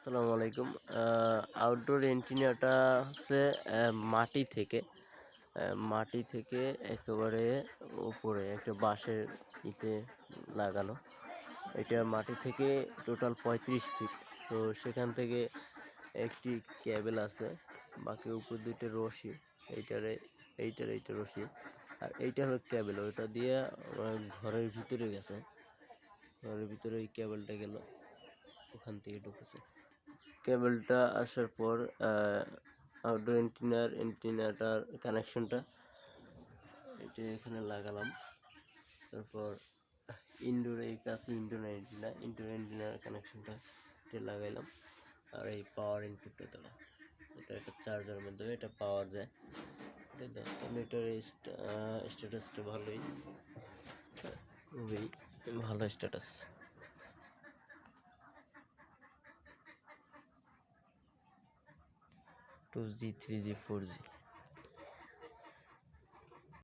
আসসালামু আলাইকুম। আউটডোর এন্টিনাটা হচ্ছে মাটি থেকে একেবারে উপরে একটা বাঁশের ইতে লাগানো। এটা মাটি থেকে টোটাল 35 ফিট। তো সেখান থেকে একটি কেবল আছে, বাকি উপর দুইটা রশি, এইটা রশি, আর এইটা হলো কেবল। ওইটা দিয়ে ঘরের ভিতরে গেছে, ঘরের ভিতরে ওই কেবলটা গেল, ওখান থেকে ঢুকেছে। কেবলটা আসার পর আউটডোর এন্টিনাটার কানেকশনটা এটা এখানে লাগালাম। তারপর ইনডোরে ইনডোর এন্টিনার কানেকশনটা এটা লাগাইলাম। আর এই পাওয়ার ইনপুটটা দিলাম। এটা একটা চার্জারের মাধ্যমে এটা পাওয়ার যায়। এটার স্ট্যাটাসটা ভালোই, খুবই ভালো স্ট্যাটাস। 2G 3G 4G।